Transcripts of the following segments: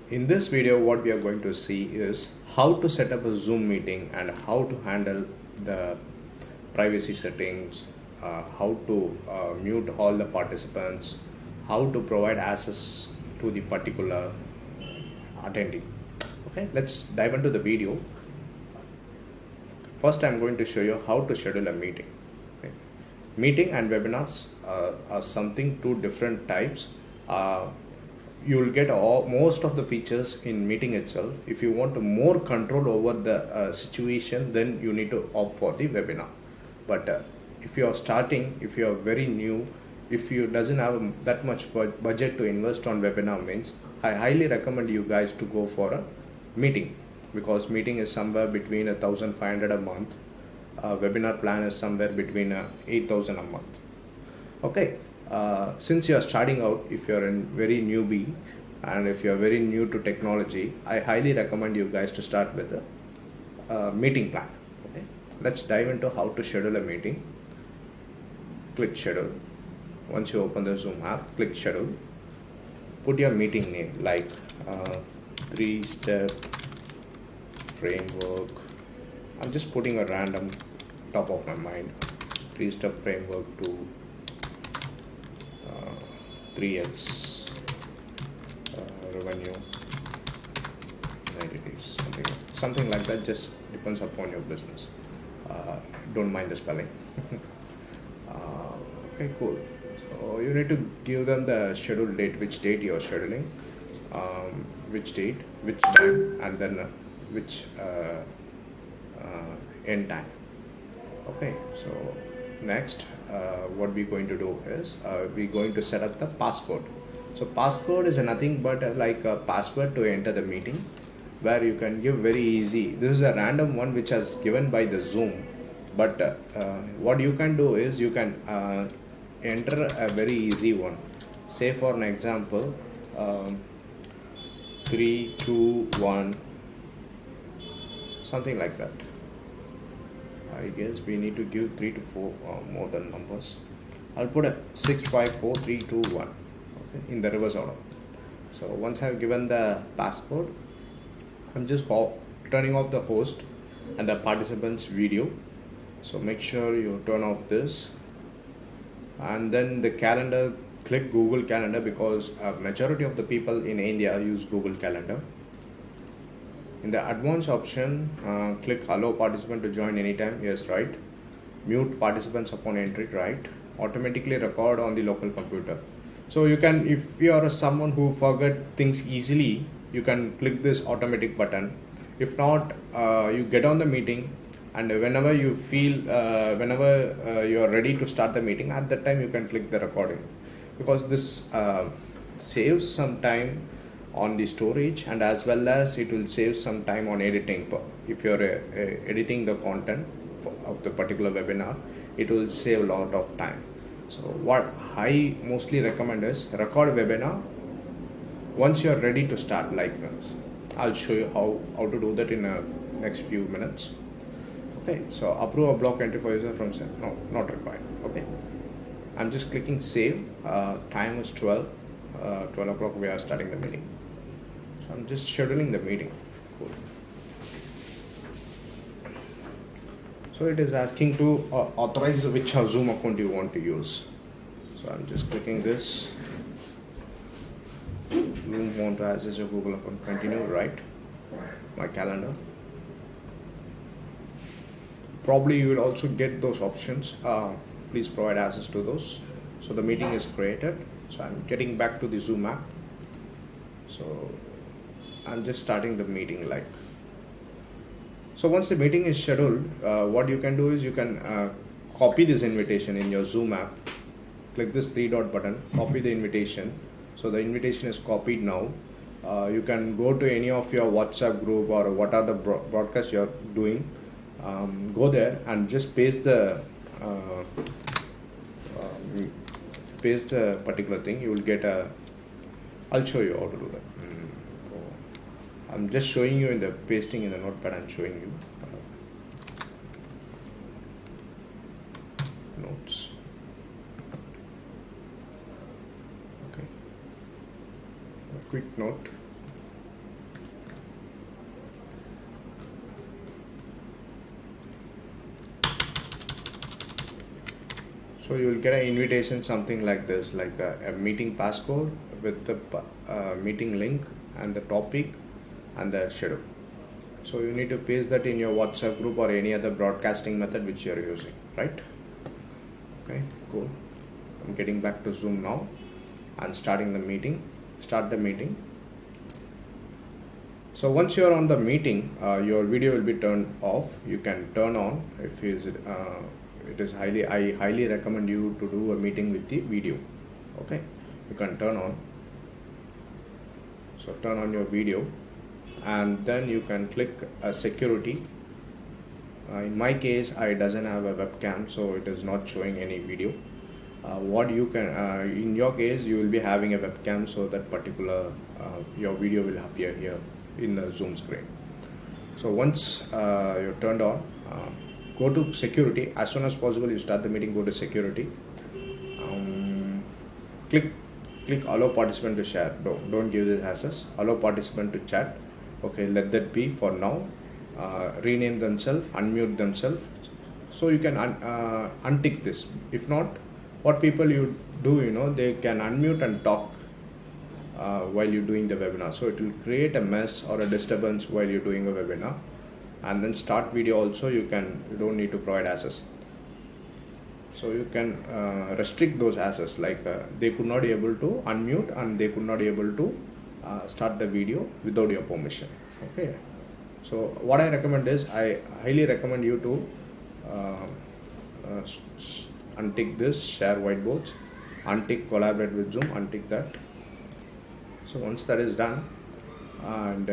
In this video, what we are going to see is how to set up a Zoom meeting and how to handle the privacy settings, how to mute all the participants, how to provide access to the particular attendee. Okay, let's dive into the video. First, I'm going to show you how to schedule a meeting. Okay. Meeting and webinars are something two different types. You will get most of the features in meeting itself. If you want more control over the situation, then you need to opt for the webinar. But if you are starting, if you are very new, if you doesn't have that much budget to invest on webinar means, I highly recommend you guys to go for a meeting, because meeting is somewhere between 1,500 a month. Webinar plan is somewhere between 8,000 a month. Okay, since you are starting out, if you are a very newbie and if you are very new to technology, I highly recommend you guys to start with a meeting plan. Okay, let's dive into how to schedule a meeting. Click schedule. Once you open the Zoom app, click schedule. Put your meeting name like 3-step framework. I'm just putting a random top of my mind. 3-step framework to 3x revenue 90 days, something like that. Just depends upon your business. Don't mind the spelling. Okay, cool. So you need to give them the schedule date, which date you are scheduling, which date, which time, and then which end time. Okay, so next what we're going to do is we're going to set up the passcode. So passcode is nothing but like a password to enter the meeting, where you can give very easy. This is a random one which has given by the Zoom, but what you can do is you can enter a very easy one. Say for an example, 3, 2, 1, something like that. I guess we need to give 3 to 4 more than numbers. I'll put a 6, 5, 4, 3, 2, 1. Okay, in the reverse order. So once I've given the passcode, I'm just turning off the host and the participants video. So make sure you turn off this, and then the calendar, click Google Calendar, because a majority of the people in India use Google Calendar. In the advanced option, click allow participant to join anytime. Yes, right. Mute participants upon entry, right. Automatically record on the local computer. So you can, if you are someone who forget things easily, you can click this automatic button. If not, you get on the meeting, and whenever you feel, whenever you are ready to start the meeting, at that time you can click the recording, because this saves some time on the storage, and as well as it will save some time on editing. If you're editing the content of the particular webinar, it will save a lot of time. So what I mostly recommend is record webinar. Once you're ready to start, like this, I'll show you how to do that in the next few minutes. Okay, so approve a block entry for user from no, not required. Okay, I'm just clicking save. Time is 12 o'clock. We are starting the meeting. So I'm just scheduling the meeting. Cool. So it is asking to authorize which Zoom account you want to use. So I'm just clicking this. You want to access your Google account. Continue, right? My calendar. Probably you will also get those options. Please provide access to those. So the meeting is created. So I'm getting back to the Zoom app. So I'm just starting the meeting like. So once the meeting is scheduled, what you can do is you can copy this invitation in your Zoom app. Click this 3-dot button, copy the invitation. So the invitation is copied now. You can go to any of your WhatsApp group or what are the broadcasts you're doing. Go there and just paste the particular thing. You will get a, I'll show you how to do that. I'm just showing you in the pasting in the notepad. I'm showing you notes. Okay, a quick note. So you will get an invitation something like this, like a meeting passcode with the meeting link and the topic and the schedule. So you need to paste that in your WhatsApp group or any other broadcasting method which you are using, right? Okay, cool. I'm getting back to Zoom now and starting the meeting. Start the meeting. So once you are on the meeting, your video will be turned off. You can turn on if I highly recommend you to do a meeting with the video. Okay, you can turn on. So turn on your video, and then you can click security. In my case, I doesn't have a webcam, so it is not showing any video. What you can in your case, you will be having a webcam, so that particular your video will appear here in the Zoom screen. So once you're turned on, go to security. As soon as possible you start the meeting, go to security. Click allow participant to share. Don't give this access. Allow participant to chat. Okay, let that be for now. Rename themselves, unmute themselves, so you can untick this. If not, what people you do, they can unmute and talk while you're doing the webinar, so it will create a mess or a disturbance while you're doing a webinar. And then start video also, you don't need to provide access, so you can restrict those access, like they could not be able to unmute and they could not be able to start the video without your permission. Okay, so what I recommend is, I highly recommend you to untick this, share whiteboards, untick collaborate with Zoom, untick that. So once that is done, and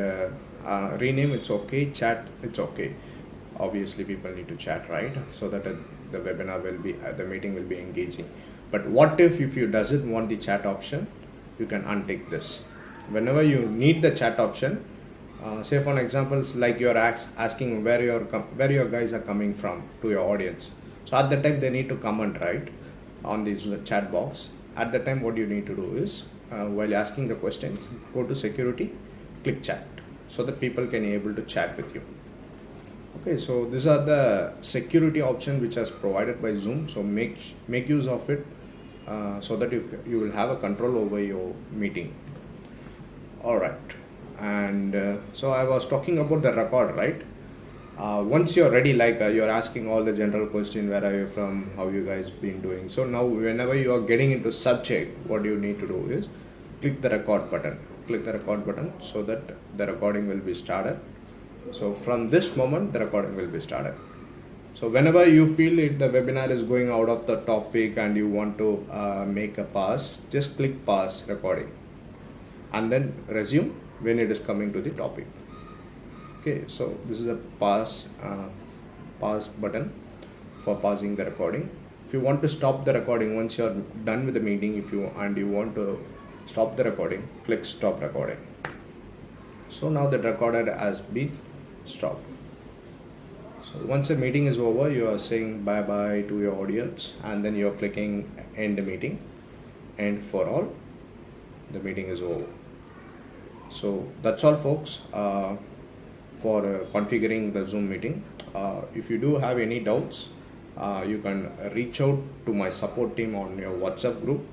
rename, it's okay, chat, it's okay. Obviously people need to chat, right, so that the webinar will be the meeting will be engaging. But what if you doesn't want the chat option? You can untick this. Whenever you need the chat option, say for examples, like you're asking where your guys are coming from to your audience, so at that time they need to comment, right, on this chat box. At that time what you need to do is, while asking the question, go to security, click chat, so that people can be able to chat with you. Okay, so these are the security option which is provided by Zoom, so make use of it, so that you will have a control over your meeting. All right, and so I was talking about the record, right? Once you're ready, like you're asking all the general question, where are you from, how you guys been doing. So now whenever you are getting into subject, what you need to do is click the record button, so that the recording will be started. So from this moment the recording will be started. So whenever you feel the webinar is going out of the topic and you want to make a pause, just click pause recording and then resume when it is coming to the topic. Okay, so this is a pause button for pausing the recording. If you want to stop the recording, once you are done with the meeting, if you want to stop the recording, click stop recording. So now the recorder has been stopped. So once the meeting is over, you are saying bye bye to your audience, and then you are clicking end the meeting, and for all, the meeting is over. So that's all, folks, for configuring the Zoom meeting. If you do have any doubts, you can reach out to my support team on your WhatsApp group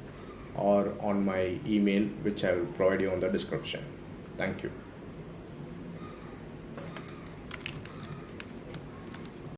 or on my email, which I will provide you on the description. Thank you.